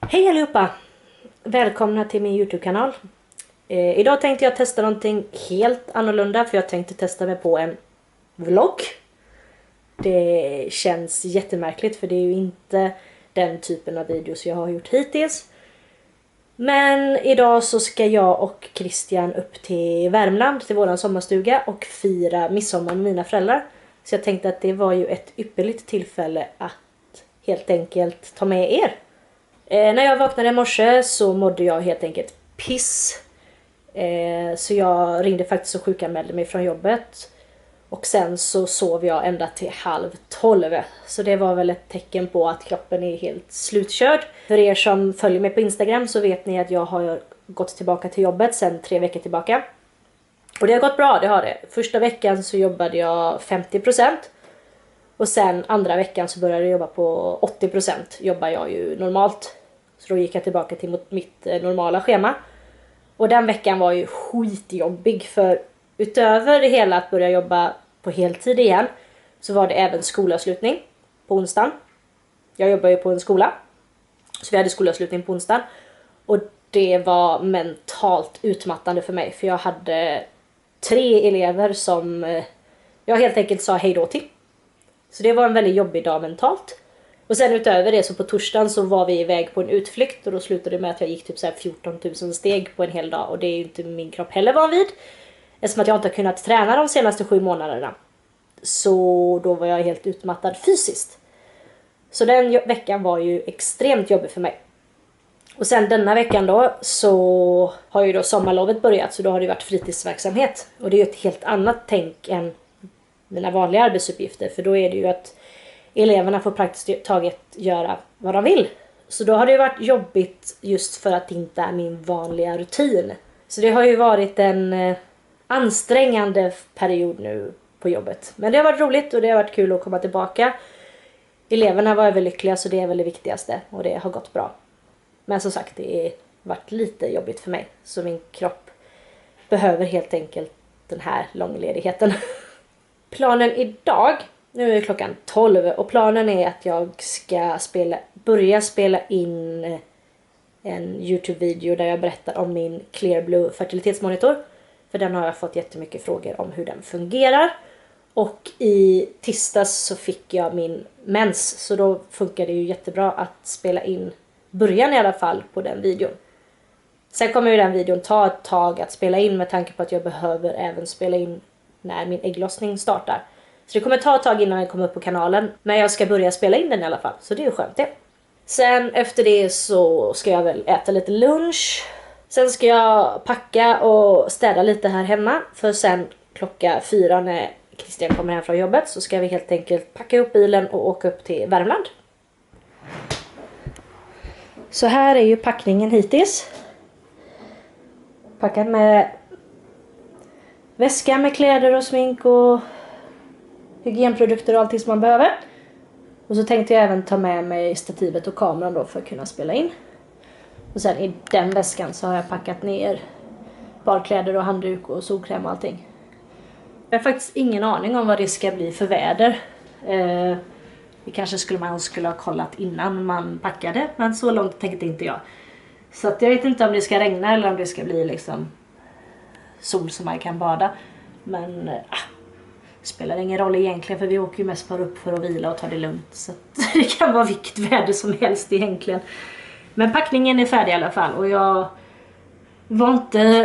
Hej allihopa! Välkomna till min YouTube-kanal. Idag tänkte jag testa någonting helt annorlunda, för jag tänkte testa mig på en vlogg. Det känns jättemärkligt, för det är ju inte den typen av videos jag har gjort hittills. Men idag så ska jag och Christian upp till Värmland, till våran sommarstuga, och fira midsommar med mina föräldrar. Så jag tänkte att det var ju ett ypperligt tillfälle att helt enkelt ta med er. När jag vaknade i morse så mådde jag helt enkelt piss. Så jag ringde faktiskt och sjukanmälde mig från jobbet. Och sen så sov jag ända till 11:30. Så det var väl ett tecken på att kroppen är helt slutkörd. För er som följer mig på Instagram så vet ni att jag har gått tillbaka till jobbet sedan 3 veckor tillbaka. Och det har gått bra, det har det. Första veckan så jobbade jag 50%. Och sen andra veckan så började jag jobba på 80%. Jobbar jag ju normalt. Så då gick jag tillbaka till mitt normala schema. Och den veckan var ju skitjobbig, för utöver det hela att börja jobba på heltid igen så var det även skolavslutning på onsdagen. Jag jobbar ju på en skola. Så vi hade skolavslutning på onsdagen. Och det var mentalt utmattande för mig, för jag hade 3 elever som jag helt enkelt sa hej då till. Så det var en väldigt jobbig dag mentalt. Och sen utöver det så på torsdagen så var vi iväg på en utflykt. Och då slutade det med att jag gick typ så här 14 000 steg på en hel dag. Och det är ju inte min kropp heller van vid. Eftersom att jag inte har kunnat träna de senaste 7 månaderna. Så då var jag helt utmattad fysiskt. Så den veckan var ju extremt jobbig för mig. Och sen denna veckan då så har ju då sommarlovet börjat. Så då har det varit fritidsverksamhet. Och det är ju ett helt annat tänk än mina vanliga arbetsuppgifter. För då är det ju att eleverna får praktiskt taget göra vad de vill. Så då har det varit jobbigt just för att det inte är min vanliga rutin. Så det har ju varit en ansträngande period nu på jobbet. Men det har varit roligt och det har varit kul att komma tillbaka. Eleverna var överlyckliga, så det är väl det viktigaste. Och det har gått bra. Men som sagt, det har varit lite jobbigt för mig. Så min kropp behöver helt enkelt den här långledigheten. Planen idag, nu är klockan 12, och planen är att jag ska börja spela in en YouTube-video där jag berättar om min Clearblue fertilitetsmonitor. För den har jag fått jättemycket frågor om hur den fungerar. Och i tisdags så fick jag min mens, så då funkar det ju jättebra att spela in början i alla fall på den videon. Sen kommer ju den videon ta ett tag att spela in, med tanke på att jag behöver även spela in när min ägglossning startar. Så det kommer ta ett tag innan den kommer upp på kanalen. Men jag ska börja spela in den i alla fall. Så det är ju skönt det. Sen efter det så ska jag väl äta lite lunch. Sen ska jag packa och städa lite här hemma. För sen klockan 4 när Christian kommer hem från jobbet så ska vi helt enkelt packa upp bilen och åka upp till Värmland. Så här är ju packningen hittills. Packat med väska med kläder och smink och hygienprodukter och allting som man behöver. Och så tänkte jag även ta med mig stativet och kameran då för att kunna spela in. Och sen i den väskan så har jag packat ner badkläder och handduk och solkräm och allting. Jag har faktiskt ingen aning om vad det ska bli för väder. Det kanske man skulle ha kollat innan man packade, men så långt tänkte inte jag. Så att jag vet inte om det ska regna eller om det ska bli liksom sol som man kan bada. Men spelar ingen roll egentligen, för vi åker ju mest bara upp för att vila och ta det lugnt. Så att det kan vara vilket väder som helst egentligen. Men packningen är färdig i alla fall. Och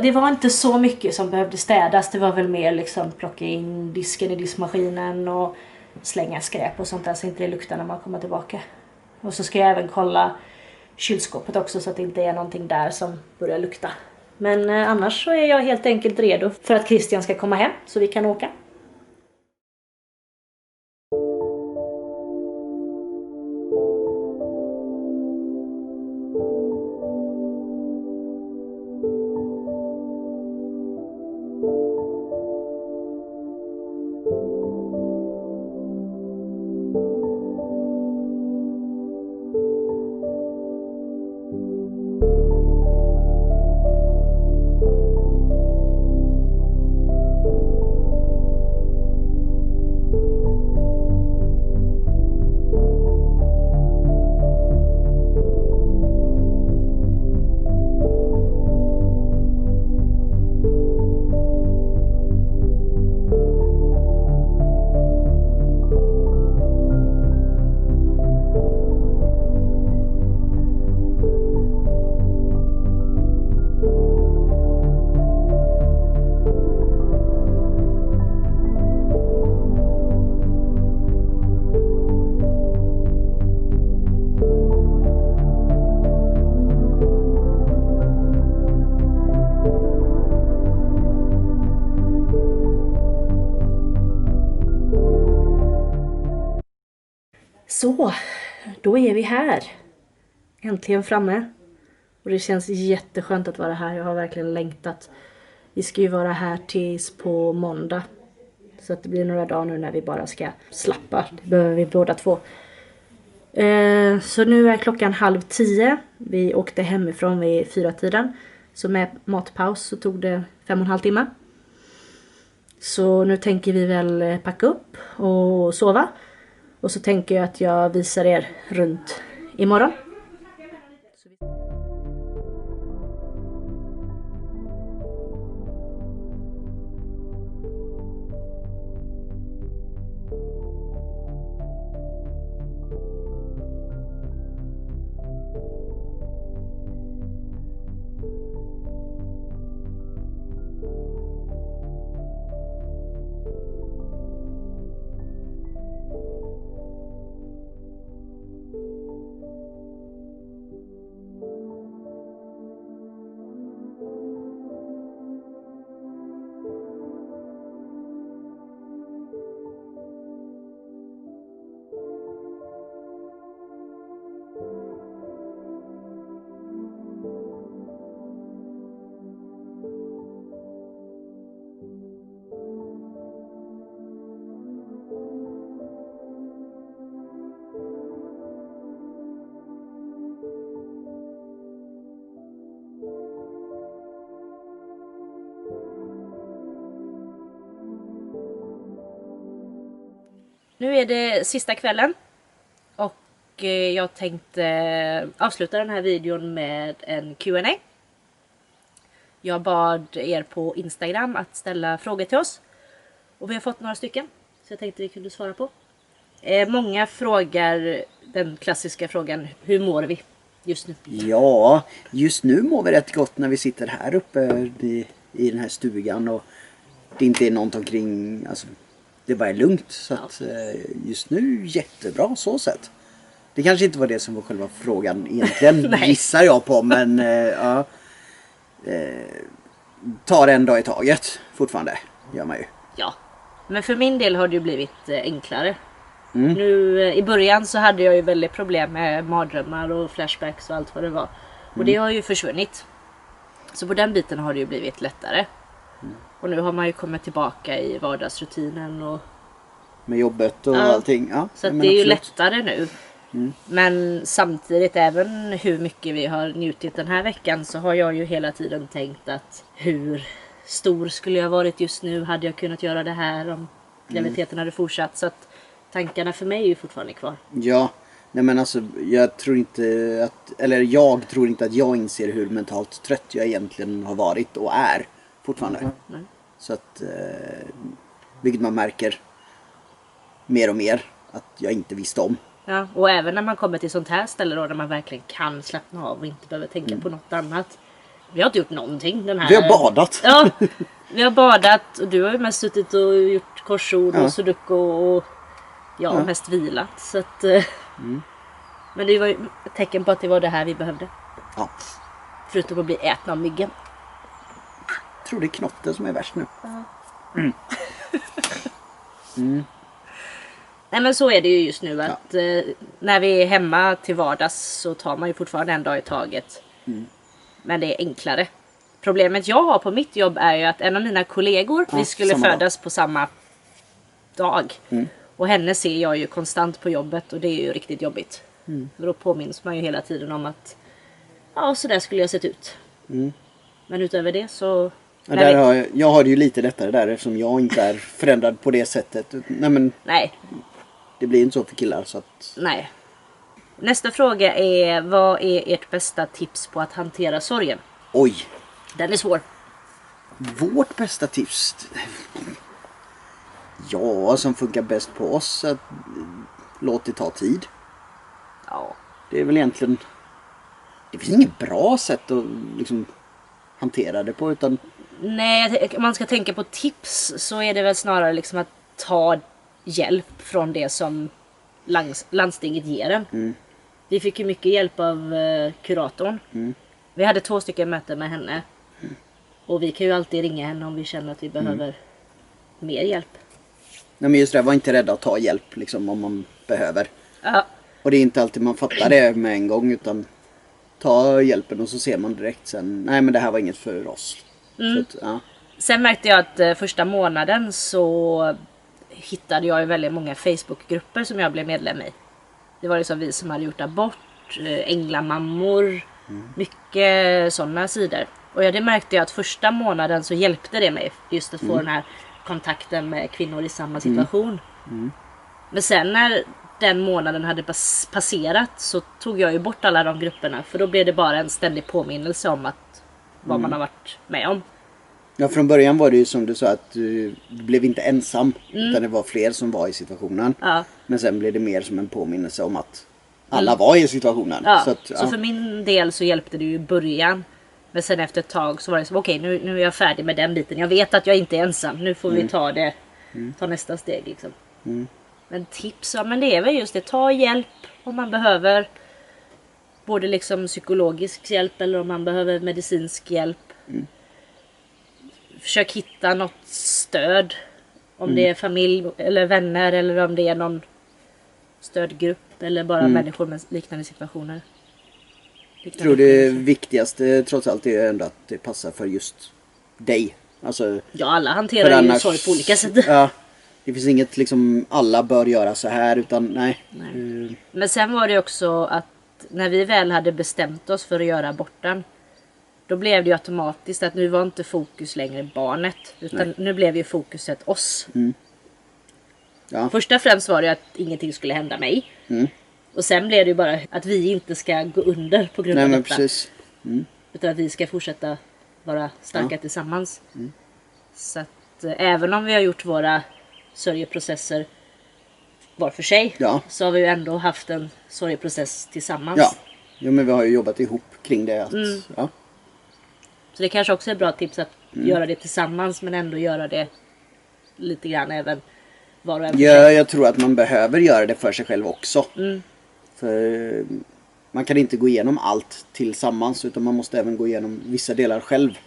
det var inte så mycket som behövde städas. Det var väl mer liksom plocka in disken i diskmaskinen och slänga skräp och sånt där så inte det luktar när man kommer tillbaka. Och så ska jag även kolla kylskåpet också så att det inte är någonting där som börjar lukta. Men annars så är jag helt enkelt redo för att Christian ska komma hem så vi kan åka. Så, då är vi här. Äntligen framme. Och det känns jätteskönt att vara här. Jag har verkligen längtat. Vi ska ju vara här tills på måndag. Så att det blir några dagar nu när vi bara ska slappa. Det behöver vi båda två. Så nu är klockan 9:30. Vi åkte hemifrån vid 4-tiden. Så med matpaus så tog det 5,5 timmar. Så nu tänker vi väl packa upp och sova. Och så tänker jag att jag visar er runt imorgon. Nu är det sista kvällen och jag tänkte avsluta den här videon med en Q&A. Jag bad er på Instagram att ställa frågor till oss och vi har fått några stycken så jag tänkte vi kunde svara på. Många frågar den klassiska frågan, hur mår vi just nu? Ja, just nu mår vi rätt gott när vi sitter här uppe i den här stugan och det inte är något omkring, alltså det bara är lugnt. Så att just nu jättebra så sett. Det kanske inte var det som var själva frågan egentligen, gissar jag på. Men ja, tar en dag i taget fortfarande, gör man ju. Ja, men för min del har det ju blivit enklare. Nu i början så hade jag ju väldigt problem med mardrömmar och flashbacks och allt vad det var. Och det har ju försvunnit. Så på den biten har det ju blivit lättare. Och nu har man ju kommit tillbaka i vardagsrutinen och med jobbet och allting. Ja, så att det är ju lättare nu. Men samtidigt, även hur mycket vi har njutit den här veckan, så har jag ju hela tiden tänkt att hur stor skulle jag varit just nu? Hade jag kunnat göra det här om graviditeten hade fortsatt? Så att tankarna för mig är ju fortfarande kvar. Ja, nej men alltså jag tror inte att jag inser hur mentalt trött jag egentligen har varit och är fortfarande. Så att vilket man märker mer och mer att jag inte visste om. Ja, och även när man kommer till sånt här ställe då, där man verkligen kan slappna av och inte behöver tänka på något annat. Vi har inte gjort någonting den här... Vi har badat. Ja, vi har badat och du har ju mest suttit och gjort korsord och sudoku och jag har mest vilat. Så att, men det var ju ett tecken på att det var det här vi behövde. Ja. Förutom att bli ätna av myggen. Jag tror det är knotten som är värst nu. Nej, men så är det ju just nu att när vi är hemma till vardags så tar man ju fortfarande en dag i taget. Men det är enklare. Problemet jag har på mitt jobb är ju att en av mina kollegor, vi skulle födas på samma dag. Och henne ser jag ju konstant på jobbet och det är ju riktigt jobbigt. För då påminns man ju hela tiden om att ja, så där skulle jag sett ut. Men utöver det så... Ja, jag har det ju lite lättare där eftersom jag inte är förändrad på det sättet. Nej. Det blir inte så för killar så att... Nej. Nästa fråga är, vad är ert bästa tips på att hantera sorgen? Oj. Den är svår. Vårt bästa tips? Ja, som funkar bäst på oss, att låt det ta tid. Ja. Det är väl egentligen... Det finns inget bra sätt att liksom hantera det på, utan... Nej, om man ska tänka på tips så är det väl snarare liksom att ta hjälp från det som landstinget ger en. Vi fick ju mycket hjälp av kuratorn. Vi hade 2 stycken möten med henne. Och vi kan ju alltid ringa henne om vi känner att vi behöver mer hjälp. Nej, men just det, var inte rädda att ta hjälp liksom, om man behöver. Ja. Och det är inte alltid man fattar det med en gång, utan ta hjälpen och så ser man direkt sen, nej men det här var inget för oss. Så att, ja. Sen märkte jag att första månaden så hittade jag ju väldigt många Facebookgrupper som jag blev medlem i. Det var liksom vi som hade gjort abort, änglamammor, mycket sådana sidor. Och det märkte jag att första månaden så hjälpte det mig just att få den här kontakten med kvinnor i samma situation. Men sen när den månaden hade passerat så tog jag ju bort alla de grupperna, för då blev det bara en ständig påminnelse om att vad man har varit med om. Ja, från början var det ju som du sa att du blev inte ensam, utan det var fler som var i situationen. Ja. Men sen blev det mer som en påminnelse om att alla var i situationen. Ja. Så, att, Så för min del så hjälpte det ju i början. Men sen efter ett tag så var det som okej, nu är jag färdig med den biten. Jag vet att jag inte är ensam. Nu får vi ta nästa steg liksom. Men tips, ja men det är väl just det. Ta hjälp om man behöver. Både liksom psykologisk hjälp eller om man behöver medicinsk hjälp. Försök hitta något stöd. Om det är familj eller vänner eller om det är någon stödgrupp eller bara människor med liknande situationer. jag tror det viktigaste trots allt är ändå att det passar för just dig. Alltså, ja, alla hanterar ju sorg på olika sätt. Ja, det finns inget liksom alla bör göra så här, utan nej. Men sen var det också att när vi väl hade bestämt oss för att göra aborten, då blev det ju automatiskt att nu var inte fokus längre barnet, utan nu blev ju fokuset oss. Ja. Först och främst var det att ingenting skulle hända mig. Och sen blev det ju bara att vi inte ska gå under på grund av detta. Precis. Utan att vi ska fortsätta vara starka tillsammans. Så att även om vi har gjort våra sörjeprocesser var för sig, så har vi ju ändå haft en sorgeprocess tillsammans. Ja. Jo, men vi har ju jobbat ihop kring det. Att, ja. Så det kanske också är ett bra tips att göra det tillsammans, men ändå göra det lite grann även var och en för sig. Jag tror att man behöver göra det för sig själv också. För man kan inte gå igenom allt tillsammans, utan man måste även gå igenom vissa delar själv,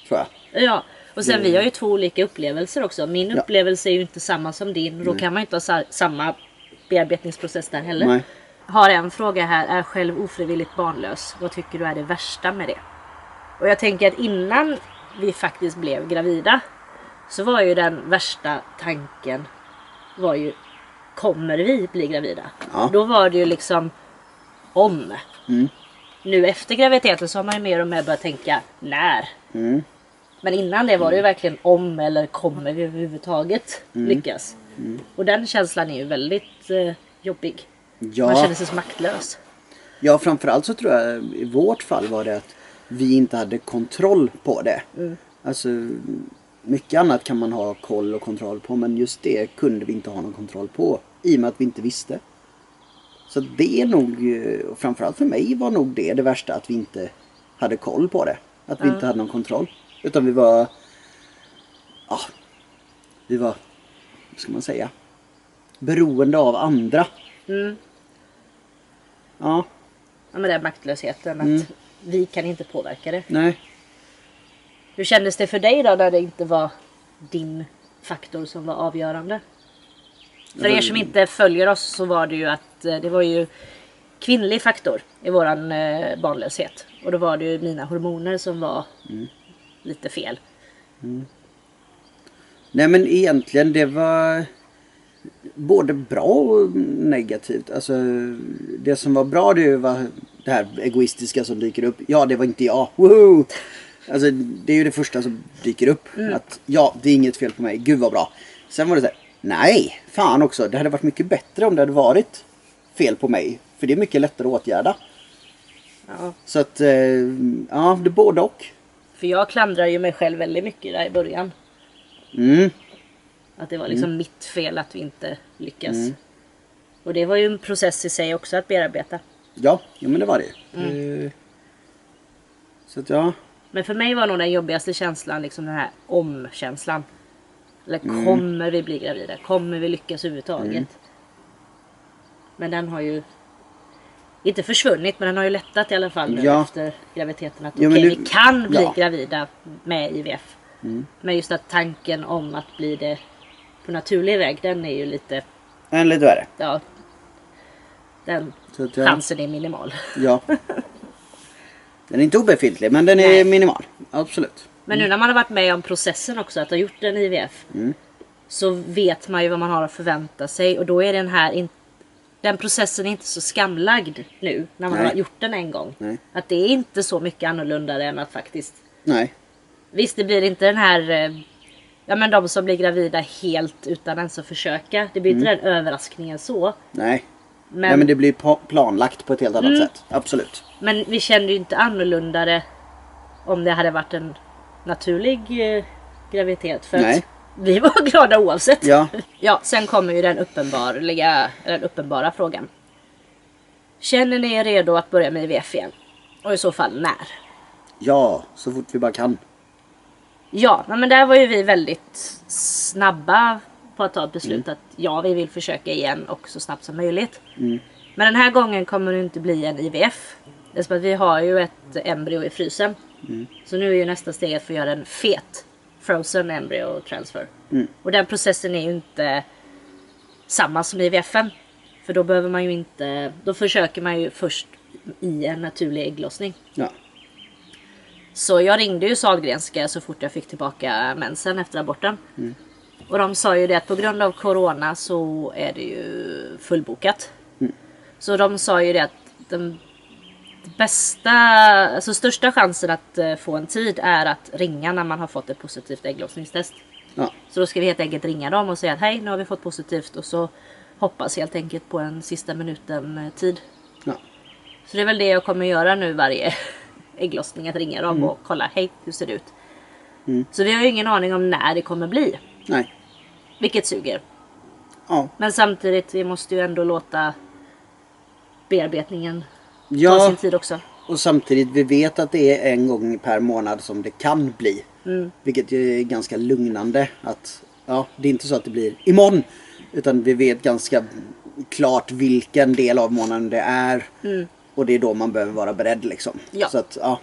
tror jag. Ja, och sen vi har ju två olika upplevelser också. Min upplevelse är ju inte samma som din. Då kan man inte ha samma bearbetningsprocess där heller. Nej. Har en fråga här. Är själv ofrivilligt barnlös? Vad tycker du är det värsta med det? Och jag tänker att innan vi faktiskt blev gravida, så var ju den värsta tanken var ju, kommer vi bli gravida? Ja. Då var det ju liksom om. Nu efter graviditeten så har man ju mer och mer börjat tänka när. Men innan det var det ju verkligen om, eller kommer vi överhuvudtaget lyckas. Och den känslan är ju väldigt jobbig. Ja. Man känner sig så maktlös. Ja, framförallt så tror jag i vårt fall var det att vi inte hade kontroll på det. Alltså, mycket annat kan man ha koll och kontroll på, men just det kunde vi inte ha någon kontroll på i och med att vi inte visste. Så det är nog, och framförallt för mig var nog det värsta, att vi inte hade koll på det. Att vi inte hade någon kontroll. Utan vi var, vad ska man säga, beroende av andra. Ja, men den maktlösheten, att vi kan inte påverka det. nej. Hur kändes det för dig då, när det inte var din faktor som var avgörande? För er som inte följer oss, så var det ju att det var ju kvinnlig faktor i våran barnlöshet. Och då var det ju mina hormoner som var lite fel. Nej, men egentligen det var både bra och negativt. Alltså, det som var bra, det var det här egoistiska som dyker upp. Ja, det var inte jag. Woho! Alltså, det är ju det första som dyker upp. Att ja, det är inget fel på mig. Gud vad bra. Sen var det så här, nej, fan också. Det hade varit mycket bättre om det hade varit fel på mig. För det är mycket lättare att åtgärda. Ja. Så att, ja, det är både och. För jag klandrar ju mig själv väldigt mycket där i början. Att det var liksom mitt fel att vi inte lyckas. Och det var ju en process i sig också att bearbeta. Ja, men det var det. Så att ja. Men för mig var nog den jobbigaste känslan liksom den här om-känslan. Eller kommer vi bli gravida? Kommer vi lyckas överhuvudtaget? Men den har ju inte försvunnit, men den har ju lättat i alla fall nu efter graviditeten. Att vi kan bli gravida med IVF. Men just att tanken om att bli det på naturlig väg, den är ju lite... Lite värre. Ja. Den Så att, chansen är minimal. Ja. Den är inte obefintlig, men den är Nej. minimal. Absolut. Men nu när man har varit med om processen också, att ha gjort en IVF, så vet man ju vad man har att förvänta sig. Och då är den processen inte så skamlagd nu när man Nej. har gjort den en gång. Nej. Att det är inte så mycket annorlunda än att faktiskt... Nej. Visst, det blir inte den här... Ja, men de som blir gravida helt utan ens att försöka. Det blir inte den överraskningen så. Nej. Nej, men det blir planlagt på ett helt annat sätt. Absolut. Men vi kände ju inte annorlunda om det hade varit en naturlig graviditet. För Nej. att vi var glada oavsett. Ja. Ja, sen kommer ju den uppenbara frågan. Känner ni er redo att börja med IVF igen? Och i så fall när? Ja, så fort vi bara kan. Ja, men där var ju vi väldigt snabba på att ta ett beslut att ja, vi vill försöka igen och så snabbt som möjligt. Men den här gången kommer det inte bli en IVF. Det är som att vi har ju ett embryo i frysen. Så nu är ju nästa steg att få göra en fet frozen embryo transfer. Och den processen är ju inte samma som IVFen. För då behöver man ju inte, då försöker man ju först i en naturlig ägglossning. Ja. Så jag ringde ju Sahlgrenska så fort jag fick tillbaka mensen efter aborten. Och de sa ju det att på grund av corona så är det ju fullbokat. Så de sa ju det att den bästa, alltså största chansen att få en tid är att ringa när man har fått ett positivt ägglossningstest. Ja. Så då ska vi helt enkelt ringa dem och säga att hej, nu har vi fått positivt, och så hoppas helt enkelt på en sista minuten tid. Ja. Så det är väl det jag kommer göra nu varje ägglossning, att ringa dem och kolla, hej, hur ser det ut? Så vi har ju ingen aning om när det kommer bli. Nej. Vilket suger. Ja. Men samtidigt, vi måste ju ändå låta bearbetningen ta Ja. sin tid också. Och samtidigt, vi vet att det är en gång per månad som det kan bli. Vilket ju är ganska lugnande. Att, ja, det är inte så att det blir imorgon. Utan vi vet ganska klart vilken del av månaden det är. Och det är då man behöver vara beredd liksom. Ja. Så att, ja.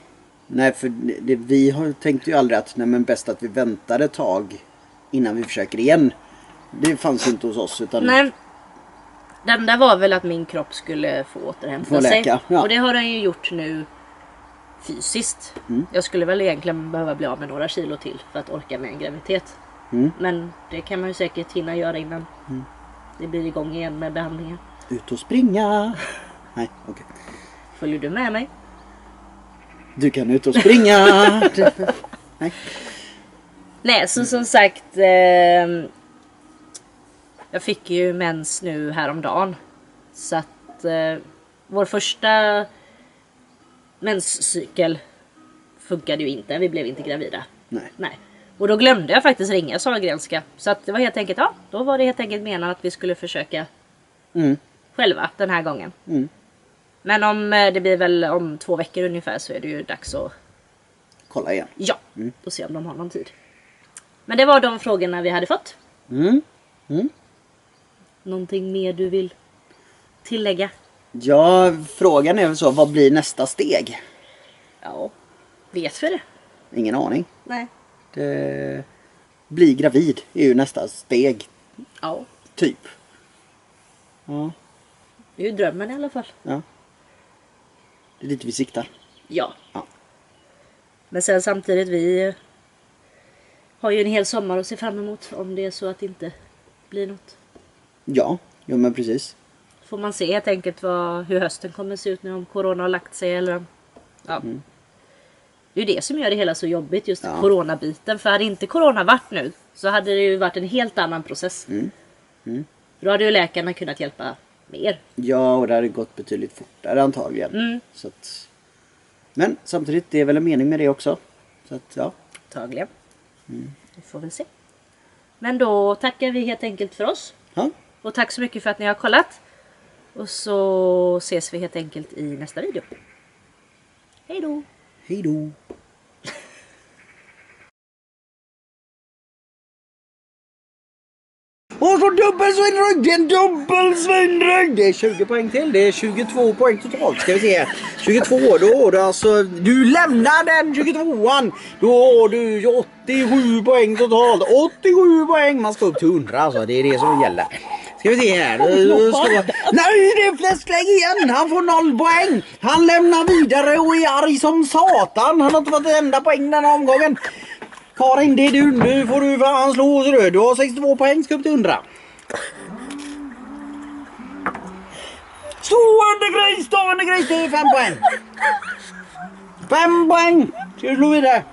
Nej, för vi har tänkt ju aldrig att nej, men bäst att vi väntar ett tag innan vi försöker igen. Det fanns inte hos oss. Utan... Nej. Den där var väl att min kropp skulle få återhämta Få läka, sig. ja. Och det har den ju gjort nu fysiskt. Jag skulle väl egentligen behöva bli av med några kilo till för att orka med en graviditet. Men det kan man ju säkert hinna göra innan det blir igång igen med behandlingen. Ut och springa! Nej, okej. Följer du med mig? Du kan ut och springa! Nej. Nej, så som sagt, jag fick ju mens nu häromdagen. Så att vår första menscykel funkade ju inte. Vi blev inte gravida. Nej. Och då glömde jag faktiskt ringa Sahlgrenska. Så att det var helt enkelt, ja, då var det helt enkelt menat att vi skulle försöka själva den här gången. Men om det blir väl om 2 veckor ungefär, så är det ju dags att Kolla igen. ja, och se om de har någon tid. Men det var de frågorna vi hade fått. Någonting mer du vill tillägga? Ja, frågan är väl så, vad blir nästa steg? Ja, vet vi det? Ingen aning. Nej. Bli gravid är ju nästa steg, Ja, typ. Ja, det är ju drömmen i alla fall. ja. Det är dit vi siktar. Ja. Ja. Men sen samtidigt, vi har ju en hel sommar att se fram emot om det är så att det inte blir något. Ja, jo men precis. Får man se helt enkelt hur hösten kommer se ut nu, om corona har lagt sig eller om... Ja. Det är ju det som gör det hela så jobbigt, just coronabiten. För hade inte corona varit nu så hade det ju varit en helt annan process. För då hade ju läkarna kunnat hjälpa mer. Ja, och det hade gått betydligt fortare antagligen. Så att... Men samtidigt, det är väl en mening med det också. Så att, ja. Antagligen. Vi får väl se. Men då tackar vi helt enkelt för oss. Ja. Och tack så mycket för att ni har kollat. Och så ses vi helt enkelt i nästa video. Hej då! Hej då! Och så dubbelsvinnrygg! Det är en dubbelsvinnrygg! Det är 20 poäng till. Det är 22 poäng totalt. Ska vi se. 22 då. Alltså, du lämnar den 22an. Då har du 87 poäng totalt. 87 poäng! Man ska upp till 100 alltså. Det är det som gäller. Ska vi se här. Nej, det är fläsklägg igen. Han får 0 poäng. Han lämnar vidare och är arg som satan. Han har inte fått en enda poäng den här omgången. Karin, det är du. Nu får du fan slå oss röd. Du har 62 poäng, ska upp till 100. Stående gris, det är 5 poäng. 5 poäng. Ska du slå vidare?